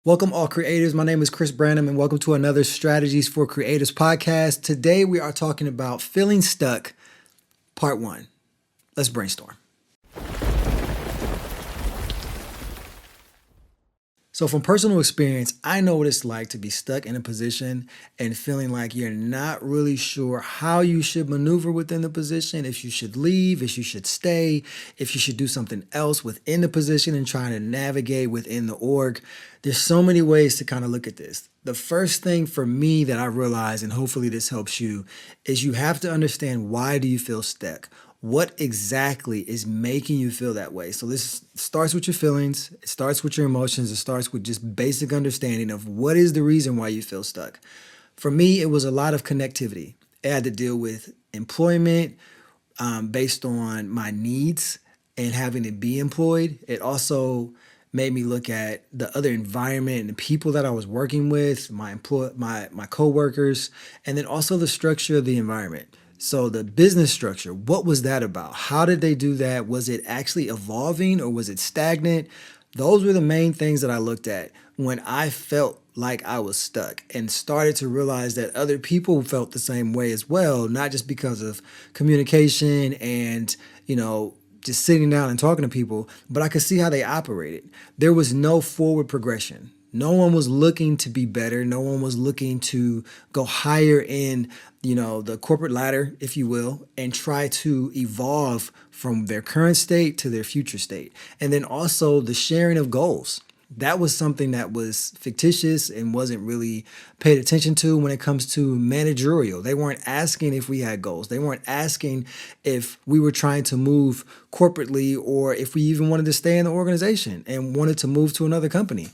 Welcome, all creators. My name is Chris Branham, and welcome to another Strategies for Creators podcast. Today, we are talking about feeling stuck, part one. Let's brainstorm. So, from personal experience, I know what it's like to be stuck in a position and feeling like you're not really sure how you should maneuver within the position, if you should leave, if you should stay, if you should do something else within the position and trying to navigate within the org. There's so many ways to kind of look at this. The first thing for me that I realized, and hopefully this helps you, is you have to understand, why do you feel stuck? What exactly is making you feel that way? So this starts with your feelings, it starts with your emotions, it starts with just basic understanding of what is the reason why you feel stuck. For me, it was a lot of connectivity. It had to deal with employment based on my needs and having to be employed. It also made me look at the other environment and the people that I was working with, my coworkers, and then also the structure of the environment. So the business structure, what was that about? How did they do that? Was it actually evolving or was it stagnant? Those were the main things that I looked at when I felt like I was stuck, and started to realize that other people felt the same way as well, not just because of communication and, just sitting down and talking to people, but I could see how they operated. There was no forward progression. No one was looking to be better. No one was looking to go higher in, the corporate ladder, if you will, and try to evolve from their current state to their future state. And then also the sharing of goals. That was something that was fictitious and wasn't really paid attention to when it comes to managerial. They weren't asking if we had goals. They weren't asking if we were trying to move corporately or if we even wanted to stay in the organization and wanted to move to another company.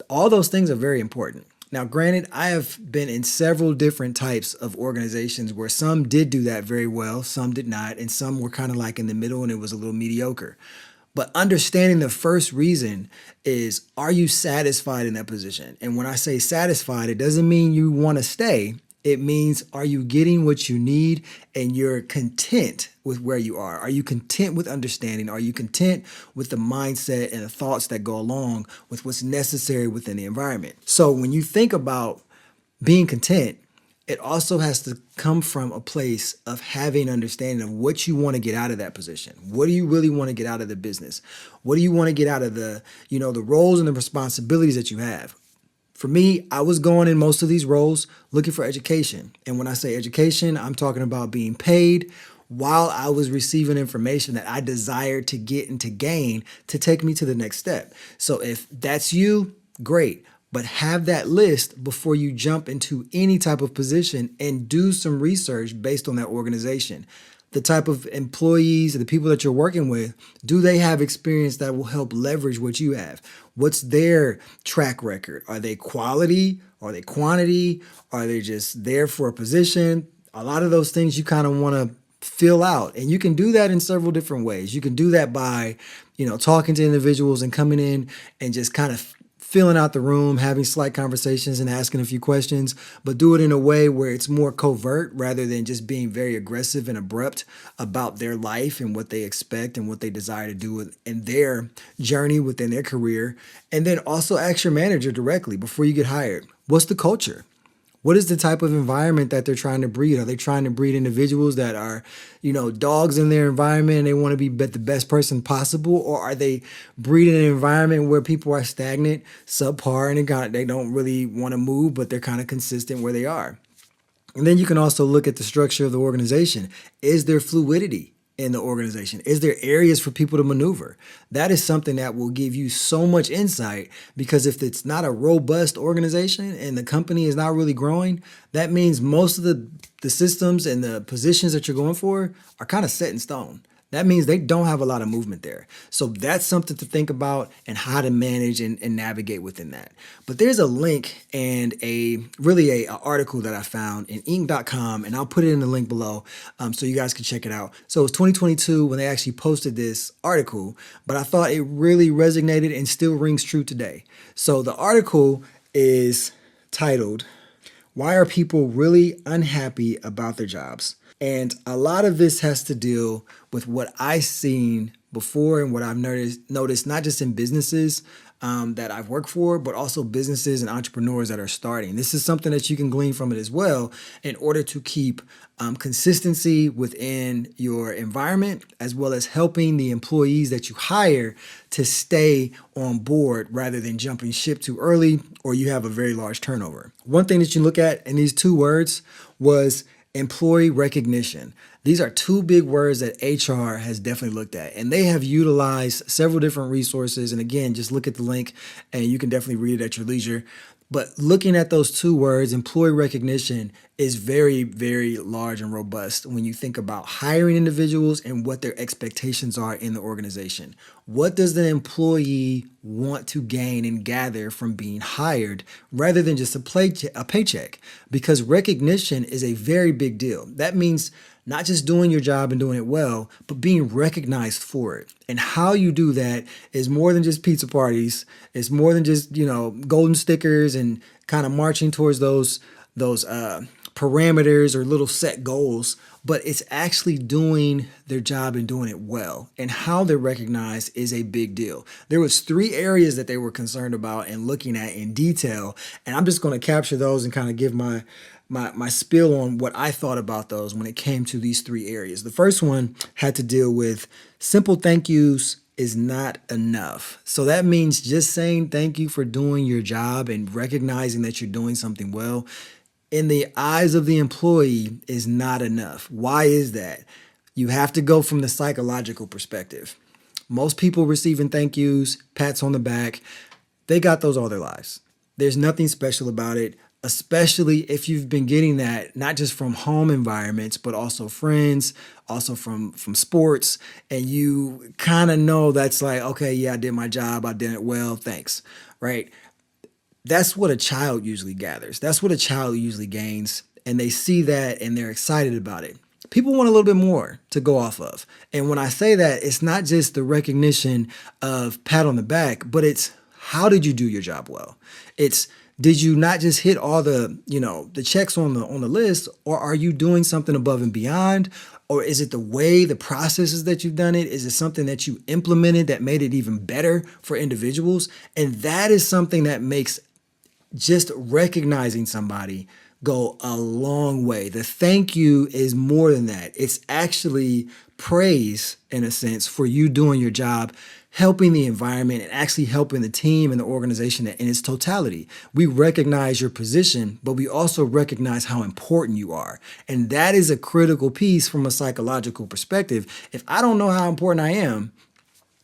All those things are very important. Now, granted, I have been in several different types of organizations where some did do that very well, some did not, and some were kind of like in the middle and it was a little mediocre. But understanding the first reason is, are you satisfied in that position? And when I say satisfied, it doesn't mean you want to stay. It means, are you getting what you need and you're content with where you are? Are you content with understanding? Are you content with the mindset and the thoughts that go along with what's necessary within the environment? So when you think about being content, it also has to come from a place of having understanding of what you want to get out of that position. What do you really want to get out of the business? What do you want to get out of the roles and the responsibilities that you have? For me, I was going in most of these roles looking for education. And when I say education, I'm talking about being paid while I was receiving information that I desired to get and to gain to take me to the next step. So if that's you, great. But have that list before you jump into any type of position, and do some research based on that organization. The type of employees and the people that you're working with, do they have experience that will help leverage what you have? What's their track record? Are they quality? Are they quantity? Are they just there for a position? A lot of those things you kind of want to fill out, and you can do that in several different ways. You can do that by, talking to individuals and coming in and just kind of filling out the room, having slight conversations and asking a few questions, but do it in a way where it's more covert rather than just being very aggressive and abrupt about their life and what they expect and what they desire to do in their journey within their career. And then also ask your manager directly before you get hired. What's the culture? What is the type of environment that they're trying to breed? Are they trying to breed individuals that are, dogs in their environment and they want to be the best person possible? Or are they breeding an environment where people are stagnant, subpar, and they don't really want to move, but they're kind of consistent where they are? And then you can also look at the structure of the organization. Is there fluidity in the organization? Is there areas for people to maneuver? That is something that will give you so much insight, because if it's not a robust organization and the company is not really growing, that means most of the systems and the positions that you're going for are kind of set in stone. That means they don't have a lot of movement there. So that's something to think about and how to manage and navigate within that. But there's a link and a article that I found in Inc.com, and I'll put it in the link below so you guys can check it out. So it's 2022 when they actually posted this article, but I thought it really resonated and still rings true today. So the article is titled, "Why Are People Really Unhappy About Their Jobs?" And a lot of this has to deal with what I've seen before and what I've noticed not just in businesses, that I've worked for, but also businesses and entrepreneurs that are starting. This is something that you can glean from it as well in order to keep consistency within your environment, as well as helping the employees that you hire to stay on board rather than jumping ship too early or you have a very large turnover. One thing that you look at in these two words was employee recognition. These are two big words that HR has definitely looked at, and they have utilized several different resources. And again, just look at the link and you can definitely read it at your leisure. But looking at those two words, employee recognition is very, very large and robust when you think about hiring individuals and what their expectations are in the organization. What does the employee want to gain and gather from being hired rather than just a paycheck? Because recognition is a very big deal. That means not just doing your job and doing it well, but being recognized for it. And how you do that is more than just pizza parties. It's more than just, golden stickers and kind of marching towards those parameters or little set goals, but it's actually doing their job and doing it well. And how they're recognized is a big deal. There was 3 areas that they were concerned about and looking at in detail, and I'm just going to capture those and kind of give my spill on what I thought about those when it came to these 3 areas. The first one had to deal with simple thank yous is not enough. So that means just saying thank you for doing your job and recognizing that you're doing something well in the eyes of the employee is not enough. Why is that? You have to go from the psychological perspective. Most people receiving thank yous, pats on the back, they got those all their lives. There's nothing special about it, especially if you've been getting that not just from home environments, but also friends, also from sports, and you kind of know that's like, okay, yeah, I did my job, I did it well, thanks, right? That's what a child usually gathers. That's what a child usually gains, and they see that and they're excited about it. People want a little bit more to go off of. And when I say that, it's not just the recognition of pat on the back, but it's how did you do your job well? It's did you not just hit all the checks on the list, or are you doing something above and beyond? Or is it the way, the processes that you've done it? Is it something that you implemented that made it even better for individuals? And that is something that makes just recognizing somebody go a long way. The thank you is more than that. It's actually praise, in a sense, for you doing your job, helping the environment and actually helping the team and the organization in its totality. We recognize your position, but we also recognize how important you are. And that is a critical piece from a psychological perspective. If I don't know how important I am,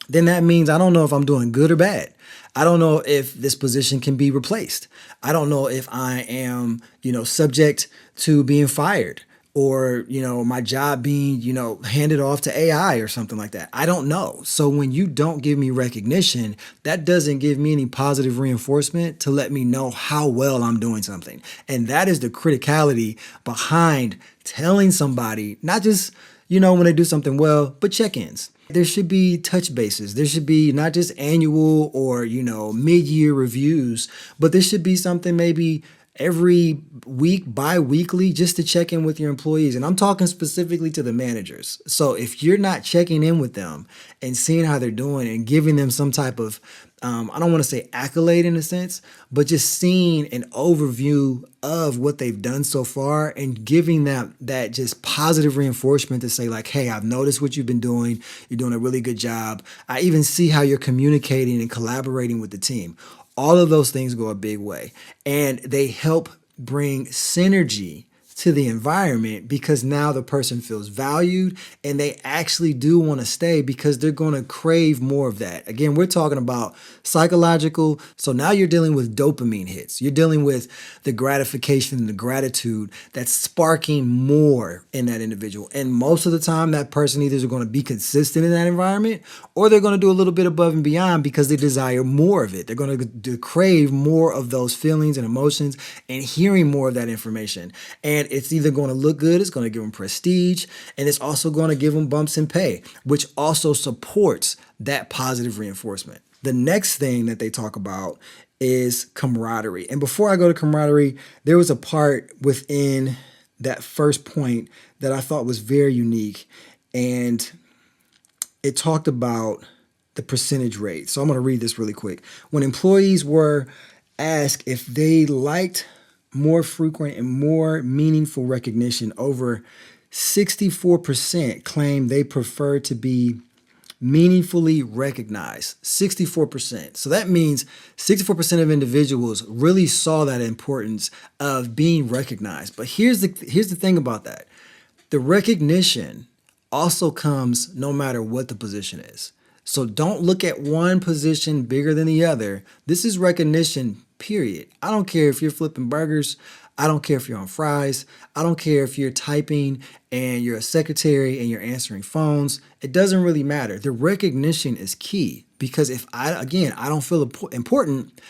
then that means I don't know if I'm doing good or bad. I don't know if this position can be replaced. I don't know if I am, subject to being fired or, my job being, handed off to AI or something like that. I don't know. So when you don't give me recognition, that doesn't give me any positive reinforcement to let me know how well I'm doing something. And that is the criticality behind telling somebody, not just, when they do something well, but check-ins. There should be touch bases. There should be not just annual or, mid-year reviews, but there should be something maybe every week, bi-weekly, just to check in with your employees. And I'm talking specifically to the managers. So if you're not checking in with them and seeing how they're doing and giving them some type of, I don't want to say accolade in a sense, but just seeing an overview of what they've done so far and giving that just positive reinforcement to say like, hey, I've noticed what you've been doing. You're doing a really good job. I even see how you're communicating and collaborating with the team. All of those things go a big way, and they help bring synergy to the environment because now the person feels valued and they actually do want to stay because they're going to crave more of that. Again, we're talking about psychological. So now you're dealing with dopamine hits. You're dealing with the gratification and the gratitude that's sparking more in that individual. And most of the time that person either is going to be consistent in that environment or they're going to do a little bit above and beyond because they desire more of it. They're going to crave more of those feelings and emotions and hearing more of that information. And it's either going to look good, it's going to give them prestige, and it's also going to give them bumps in pay, which also supports that positive reinforcement. The next thing that they talk about is camaraderie. And before I go to camaraderie, there was a part within that first point that I thought was very unique. And it talked about the percentage rate. So I'm going to read this really quick. When employees were asked if they liked more frequent and more meaningful recognition, over 64% claimed they prefer to be meaningfully recognized. 64%. So that means 64% of individuals really saw that importance of being recognized. But here's the thing about that. The recognition also comes no matter what the position is. So don't look at one position bigger than the other. This is recognition, period. I don't care if you're flipping burgers. I don't care if you're on fries. I don't care if you're typing and you're a secretary and you're answering phones. It doesn't really matter. The recognition is key, because if I don't feel important,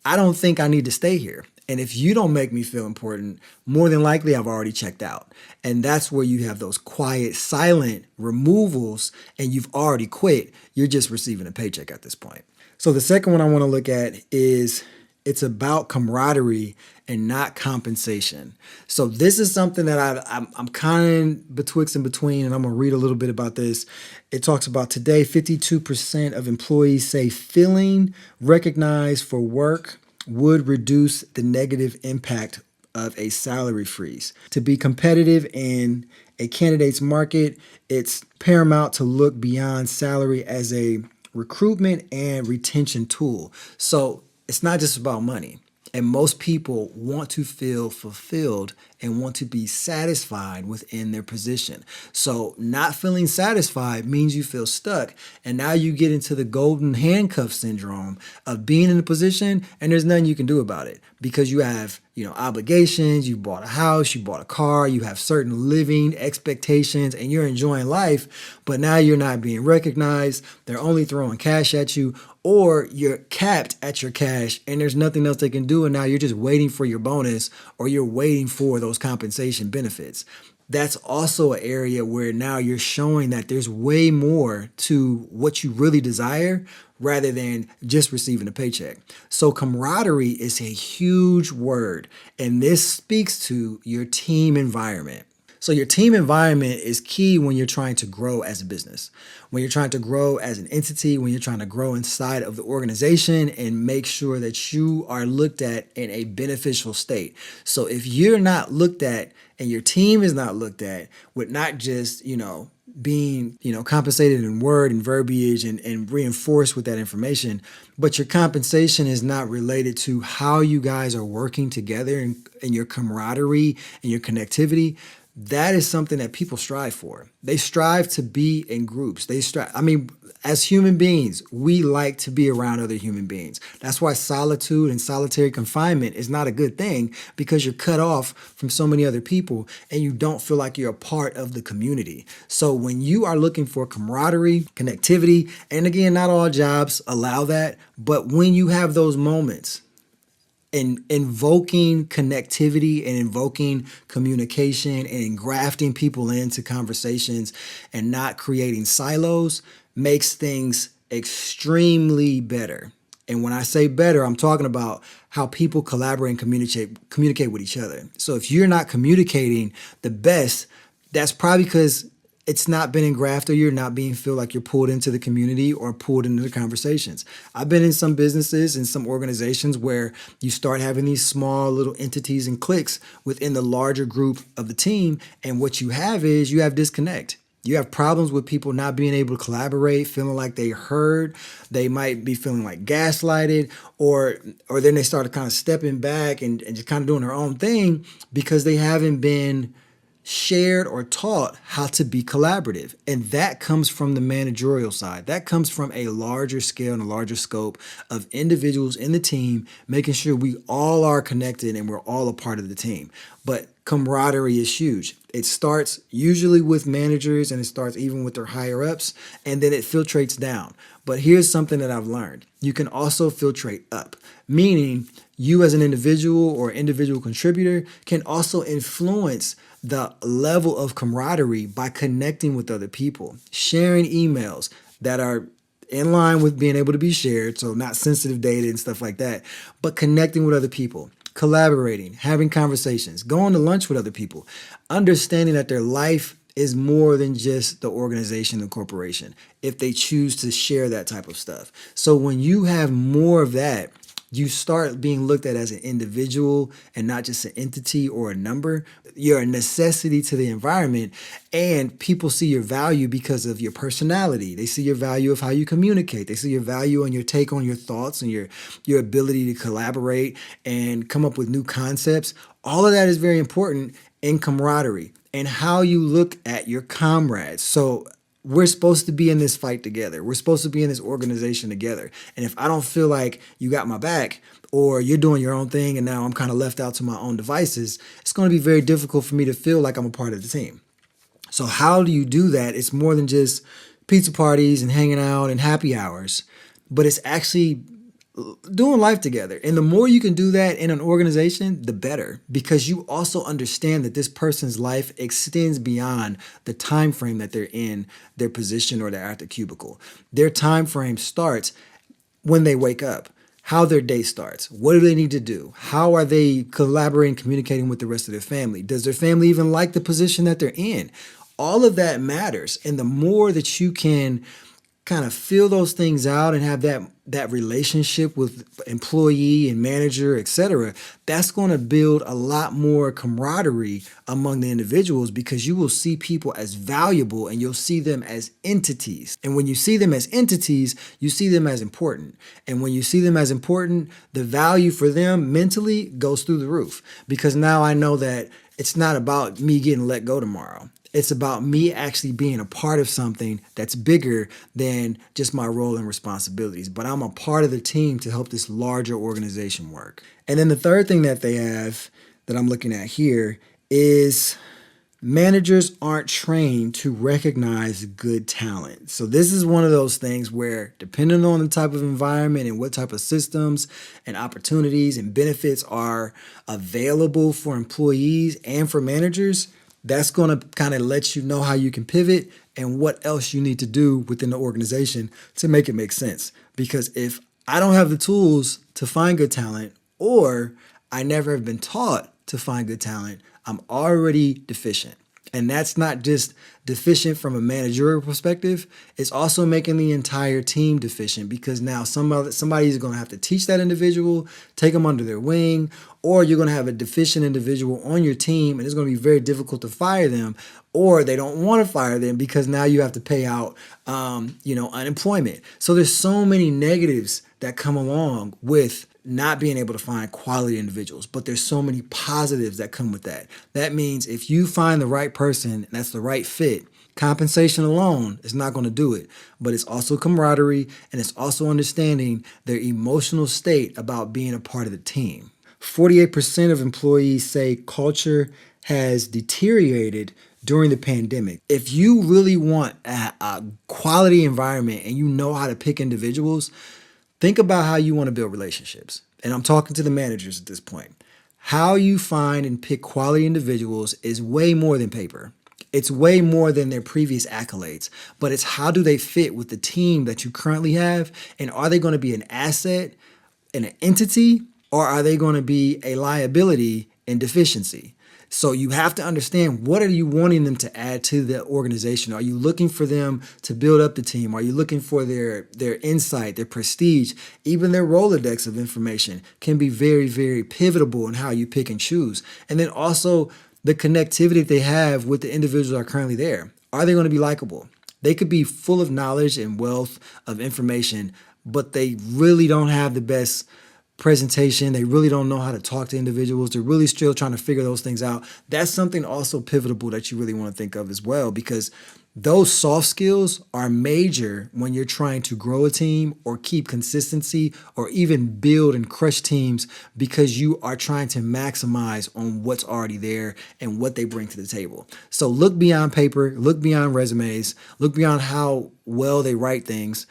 I don't think I need to stay here. And if you don't make me feel important, more than likely I've already checked out. And that's where you have those quiet, silent removals, and you've already quit. You're just receiving a paycheck at this point. So the second one I want to look at is, it's about camaraderie and not compensation. So this is something that I'm kind of betwixt and between, and I'm going to read a little bit about this. It talks about today, 52% of employees say feeling recognized for work would reduce the negative impact of a salary freeze. To be competitive in a candidate's market, it's paramount to look beyond salary as a recruitment and retention tool. So it's not just about money. And most people want to feel fulfilled and want to be satisfied within their position. So not feeling satisfied means you feel stuck. And now you get into the golden handcuff syndrome of being in a position and there's nothing you can do about it, because you have, obligations, you bought a house, you bought a car, you have certain living expectations and you're enjoying life, but now you're not being recognized. They're only throwing cash at you, or you're capped at your cash and there's nothing else they can do. And now you're just waiting for your bonus, or you're waiting for those compensation benefits. That's also an area where now you're showing that there's way more to what you really desire rather than just receiving a paycheck. So camaraderie is a huge word, and this speaks to your team environment. So your team environment is key when you're trying to grow as a business, when you're trying to grow as an entity, when you're trying to grow inside of the organization and make sure that you are looked at in a beneficial state. So if you're not looked at and your team is not looked at with not just, being, compensated in word and verbiage and reinforced with that information, but your compensation is not related to how you guys are working together and your camaraderie and your connectivity, that is something that people strive for. They strive to be in groups. As human beings, we like to be around other human beings. That's why solitude and solitary confinement is not a good thing, because you're cut off from so many other people and you don't feel like you're a part of the community. So when you are looking for camaraderie, connectivity, and again, not all jobs allow that, but when you have those moments, in invoking connectivity and invoking communication and engrafting people into conversations and not creating silos makes things extremely better. And when I say better, I'm talking about how people collaborate and communicate with each other. So if you're not communicating the best, that's probably because it's not been engrafted, or you're not being feel like you're pulled into the community or pulled into the conversations. I've been in some businesses and some organizations where you start having these small little entities and cliques within the larger group of the team. And what you have is you have disconnect. You have problems with people not being able to collaborate, feeling like they heard. They might be feeling like gaslighted, or then they start kind of stepping back and just kind of doing their own thing because they haven't been shared or taught how to be collaborative. And that comes from the managerial side. That comes from a larger scale and a larger scope of individuals in the team, making sure we all are connected and we're all a part of the team. But camaraderie is huge. It starts usually with managers, and it starts even with their higher ups, and then it filtrates down. But here's something that I've learned. You can also filtrate up, meaning you as an individual or individual contributor can also influence the level of camaraderie by connecting with other people, sharing emails that are in line with being able to be shared, so not sensitive data and stuff like that, but connecting with other people, collaborating, having conversations, going to lunch with other people, understanding that their life is more than just the organization, the corporation, if they choose to share that type of stuff. So when you have more of that, you start being looked at as an individual and not just an entity or a number. You're a necessity to the environment, and people see your value because of your personality. They see your value of how you communicate. They see your value and your take on your thoughts and your ability to collaborate and come up with new concepts. All of that is very important in camaraderie and how you look at your comrades. So we're supposed to be in this fight together. We're supposed to be in this organization together. And if I don't feel like you got my back, or you're doing your own thing and now I'm kind of left out to my own devices, it's going to be very difficult for me to feel like I'm a part of the team. So how do you do that? It's more than just pizza parties and hanging out and happy hours, but it's actually doing life together. And the more you can do that in an organization, the better, because you also understand that this person's life extends beyond the time frame that they're in their position or they're at the cubicle. Their time frame starts when they wake up, how their day starts, what do they need to do, how are they collaborating, communicating with the rest of their family, does their family even like the position that they're in? All of that matters. And the more that you can kind of feel those things out and have that relationship with employee and manager, etc., that's going to build a lot more camaraderie among the individuals, because you will see people as valuable and you'll see them as entities. And when you see them as entities, you see them as important. And when you see them as important, the value for them mentally goes through the roof, because now I know that it's not about me getting let go tomorrow. It's about me actually being a part of something that's bigger than just my role and responsibilities. But I'm a part of the team to help this larger organization work. And then the third thing that they have that I'm looking at here is managers aren't trained to recognize good talent. So this is one of those things where, depending on the type of environment and what type of systems and opportunities and benefits are available for employees and for managers, that's going to kind of let you know how you can pivot and what else you need to do within the organization to make it make sense. Because if I don't have the tools to find good talent, or I never have been taught to find good talent, I'm already deficient. And that's not just deficient from a managerial perspective, it's also making the entire team deficient, because now somebody's going to have to teach that individual, take them under their wing, or you're going to have a deficient individual on your team and it's going to be very difficult to fire them, or they don't want to fire them because now you have to pay out unemployment. So there's so many negatives that come along with not being able to find quality individuals, but there's so many positives that come with that. That means if you find the right person and that's the right fit, compensation alone is not going to do it, but it's also camaraderie, and it's also understanding their emotional state about being a part of the team. 48% of employees say culture has deteriorated during the pandemic. If you really want a quality environment and you know how to pick individuals, think about how you want to build relationships. And I'm talking to the managers at this point. How you find and pick quality individuals is way more than paper. It's way more than their previous accolades, but it's how do they fit with the team that you currently have, and are they going to be an asset and an entity, or are they going to be a liability and deficiency? So you have to understand, what are you wanting them to add to the organization? Are you looking for them to build up the team? Are you looking for their insight, their prestige? Even their Rolodex of information can be very, very pivotal in how you pick and choose. And then also the connectivity they have with the individuals that are currently there. Are they going to be likable? They could be full of knowledge and wealth of information, but they really don't have the best presentation. They really don't know how to talk to individuals. They're really still trying to figure those things out. That's something also pivotal that you really want to think of as well, because those soft skills are major when you're trying to grow a team or keep consistency or even build and crush teams, because you are trying to maximize on what's already there and what they bring to the table. So look beyond paper, look beyond resumes, look beyond how well they write things.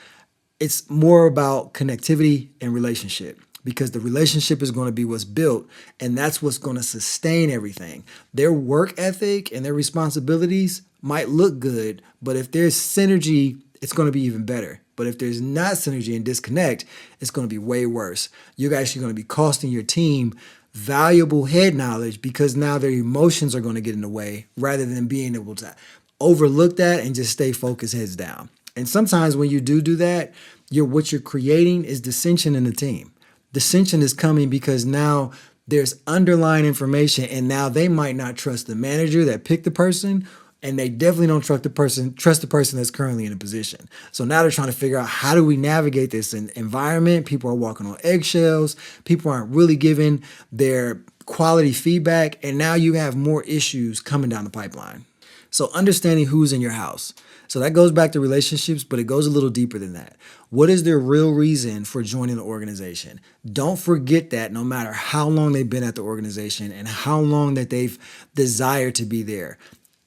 It's more about connectivity and relationship, because the relationship is going to be what's built, and that's what's going to sustain everything. Their work ethic and their responsibilities might look good, but if there's synergy, it's going to be even better. But if there's not synergy and disconnect, it's going to be way worse. You're actually going to be costing your team valuable head knowledge, because now their emotions are going to get in the way rather than being able to overlook that and just stay focused, heads down. And sometimes when you do that, what you're creating is dissension in the team. Dissension is coming because now there's underlying information, and now they might not trust the manager that picked the person, and they definitely don't trust the person that's currently in a position. So now they're trying to figure out, how do we navigate this environment? People are walking on eggshells. People aren't really giving their quality feedback, and now you have more issues coming down the pipeline. So understanding who's in your house. So that goes back to relationships, but it goes a little deeper than that. What is their real reason for joining the organization? Don't forget that no matter how long they've been at the organization and how long that they've desired to be there.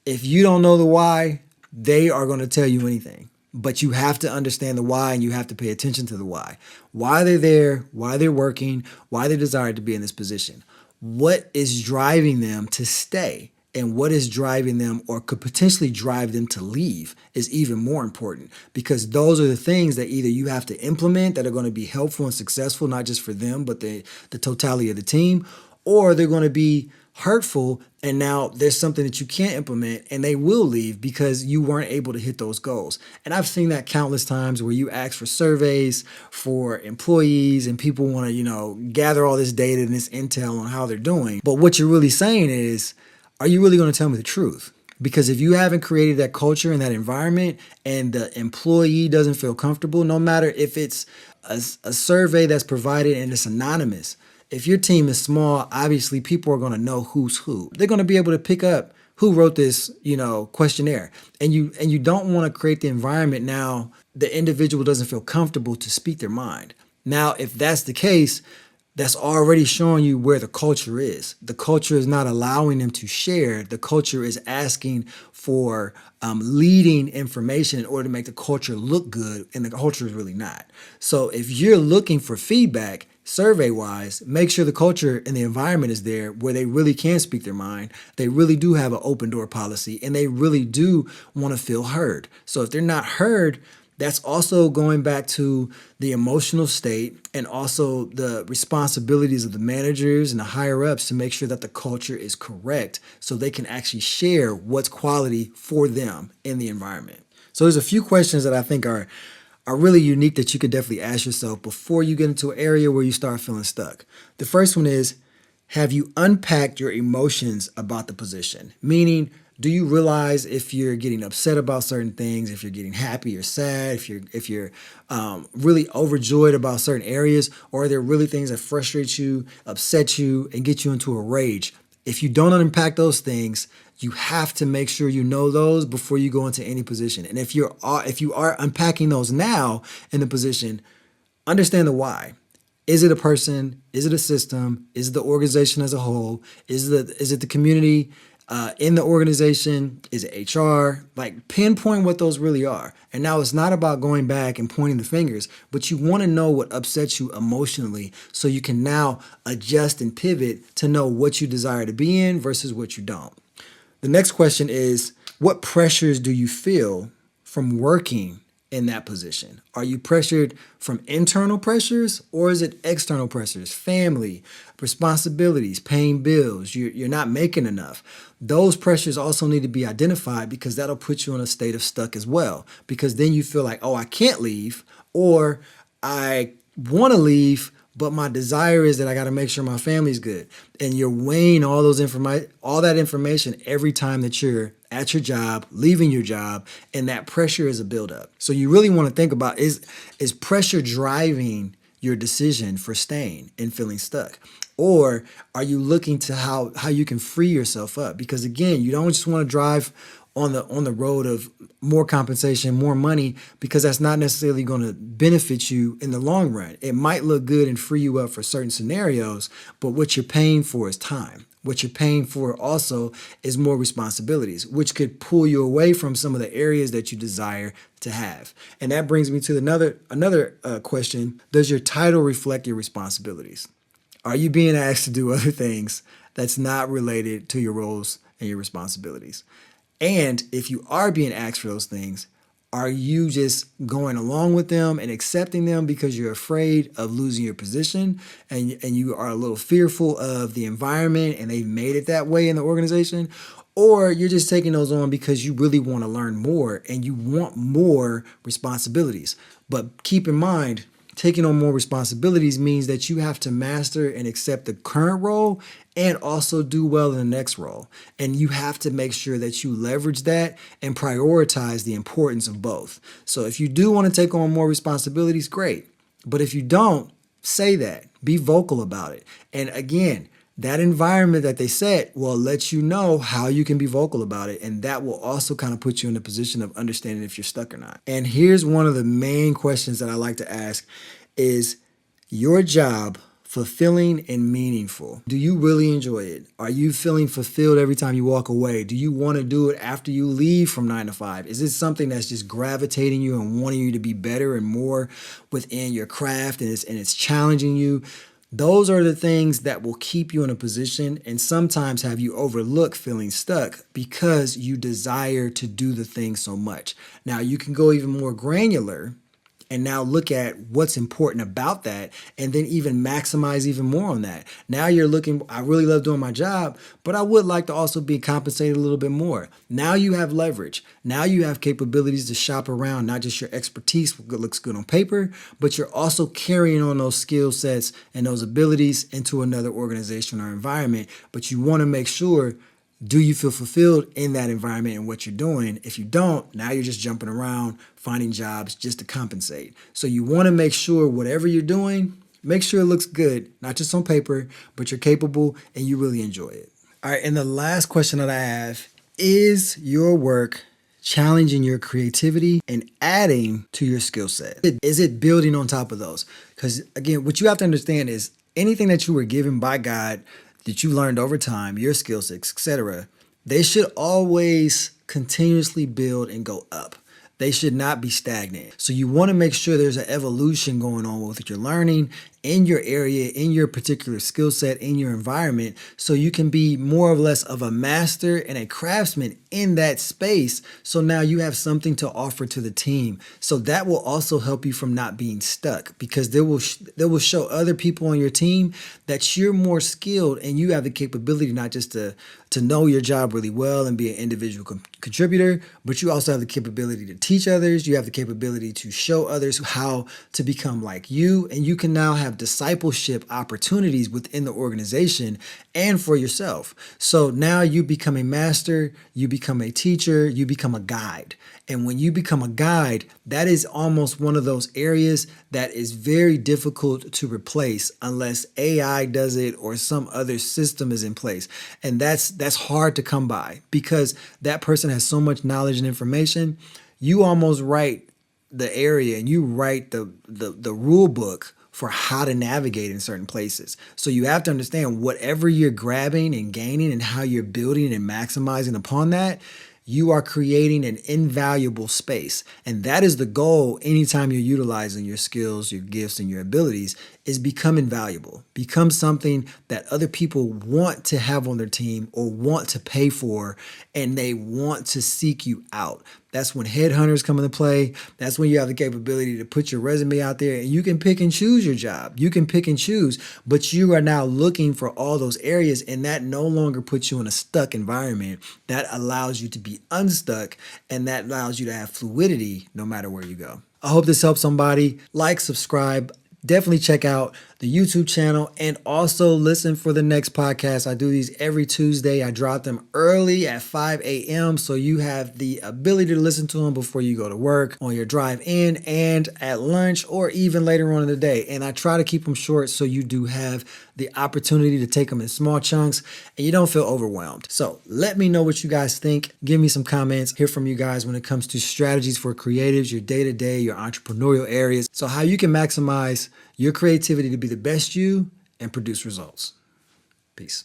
If you don't know the why, they are going to tell you anything. But you have to understand the why, and you have to pay attention to the why. Why they're there, why they're working, why they desire to be in this position. What is driving them to stay? And what is driving them, or could potentially drive them to leave, is even more important, because those are the things that either you have to implement that are going to be helpful and successful, not just for them, but the totality of the team, or they're going to be hurtful, and now there's something that you can't implement and they will leave because you weren't able to hit those goals. And I've seen that countless times where you ask for surveys for employees and people want to, gather all this data and this intel on how they're doing. But what you're really saying is, are you really going to tell me the truth? Because if you haven't created that culture and that environment, and the employee doesn't feel comfortable, no matter if it's a survey that's provided and it's anonymous, if your team is small, obviously people are going to know who's who. They're going to be able to pick up who wrote this, questionnaire. And you don't want to create the environment now the individual doesn't feel comfortable to speak their mind. Now, if that's the case, that's already showing you where the culture is. The culture is not allowing them to share. The culture is asking for leading information in order to make the culture look good, and the culture is really not. So if you're looking for feedback, survey-wise, make sure the culture and the environment is there where they really can speak their mind. They really do have an open door policy, and they really do want to feel heard. So if they're not heard, that's also going back to the emotional state and also the responsibilities of the managers and the higher ups to make sure that the culture is correct so they can actually share what's quality for them in the environment. So there's a few questions that I think are really unique that you could definitely ask yourself before you get into an area where you start feeling stuck. The first one is, have you unpacked your emotions about the position? Meaning, do you realize if you're getting upset about certain things, if you're getting happy or sad, if you're really overjoyed about certain areas, or are there really things that frustrate you, upset you, and get you into a rage? If you don't unpack those things, you have to make sure you know those before you go into any position. And if you are unpacking those now in the position, understand the why. Is it a person? Is it a system? Is it the organization as a whole? Is it the community in the organization? Is it HR? Like, pinpoint what those really are. And now it's not about going back and pointing the fingers, but you want to know what upsets you emotionally so you can now adjust and pivot to know what you desire to be in versus what you don't. The next question is, what pressures do you feel from working in that position? Are you pressured from internal pressures, or is it external pressures? Family, responsibilities, paying bills, you're not making enough. Those pressures also need to be identified, because that'll put you in a state of stuck as well. Because then you feel like, oh, I can't leave, or I want to leave, but my desire is that I got to make sure my family's good. And you're weighing all that information every time that you're at your job, leaving your job, and that pressure is a buildup. So you really want to think about, is pressure driving your decision for staying and feeling stuck? Or are you looking to how you can free yourself up? Because again, you don't just want to drive on the road of more compensation, more money, because that's not necessarily going to benefit you in the long run. It might look good and free you up for certain scenarios, but what you're paying for is time. What you're paying for also is more responsibilities, which could pull you away from some of the areas that you desire to have. And that brings me to another question. Does your title reflect your responsibilities? Are you being asked to do other things that's not related to your roles and your responsibilities? And if you are being asked for those things, Are you just going along with them and accepting them because you're afraid of losing your position and you are a little fearful of the environment and they've made it that way in the organization? Or you're just taking those on because you really want to learn more and you want more responsibilities. But keep in mind, taking on more responsibilities means that you have to master and accept the current role and also do well in the next role. And you have to make sure that you leverage that and prioritize the importance of both. So if you do want to take on more responsibilities, great. But if you don't, say that. Be vocal about it. And again, that environment that they set will let you know how you can be vocal about it. And that will also kind of put you in a position of understanding if you're stuck or not. And here's one of the main questions that I like to ask: is your job fulfilling and meaningful? Do you really enjoy it? Are you feeling fulfilled every time you walk away? Do you want to do it after you leave from 9 to 5? Is it something that's just gravitating you and wanting you to be better and more within your craft, and it's challenging you? Those are the things that will keep you in a position and sometimes have you overlook feeling stuck because you desire to do the thing so much. Now, you can go even more granular and now look at what's important about that and then even maximize even more on that. Now you're looking, I really love doing my job, but I would like to also be compensated a little bit more. Now you have leverage. Now you have capabilities to shop around, not just your expertise, what looks good on paper, but you're also carrying on those skill sets and those abilities into another organization or environment. But you want to make sure, do you feel fulfilled in that environment and what you're doing? If you don't, now you're just jumping around, finding jobs just to compensate. So you want to make sure whatever you're doing, make sure it looks good, not just on paper, but you're capable and you really enjoy it. All right, and the last question that I have: is your work challenging your creativity and adding to your skill set? Is it building on top of those? Because again, what you have to understand is anything that you were given by God, that you learned over time, your skill sets, etc., they should always continuously build and go up. They should not be stagnant. So you want to make sure there's an evolution going on with what you're learning in your area, in your particular skill set, in your environment, so you can be more or less of a master and a craftsman in that space. So now you have something to offer to the team. So that will also help you from not being stuck, because they will show other people on your team that you're more skilled and you have the capability not just to know your job really well and be an individual contributor, but you also have the capability to teach others. You have the capability to show others how to become like you, and you can now have discipleship opportunities within the organization and for yourself. So now you become a master, you become a teacher, you become a guide. And when you become a guide, that is almost one of those areas that is very difficult to replace unless AI does it or some other system is in place. And that's hard to come by, because that person has so much knowledge and information. You almost write the area and you write the rule book for how to navigate in certain places. So you have to understand whatever you're grabbing and gaining and how you're building and maximizing upon that, you are creating an invaluable space. And that is the goal anytime you're utilizing your skills, your gifts, and your abilities, is become invaluable. Become something that other people want to have on their team or want to pay for, and they want to seek you out. That's when headhunters come into play. That's when you have the capability to put your resume out there and you can pick and choose your job. You can pick and choose, but you are now looking for all those areas, and that no longer puts you in a stuck environment. That allows you to be unstuck, and that allows you to have fluidity no matter where you go. I hope this helps somebody. Like, subscribe. Definitely check out the YouTube channel and also listen for the next podcast. I do these every Tuesday. I drop them early at 5 a.m. so you have the ability to listen to them before you go to work, on your drive in, and at lunch, or even later on in the day. And I try to keep them short so you do have the opportunity to take them in small chunks and you don't feel overwhelmed. So let me know what you guys think. Give me some comments. Hear from you guys when it comes to strategies for creatives, your day-to-day, your entrepreneurial areas. So how you can maximize your creativity to be the best you and produce results. Peace.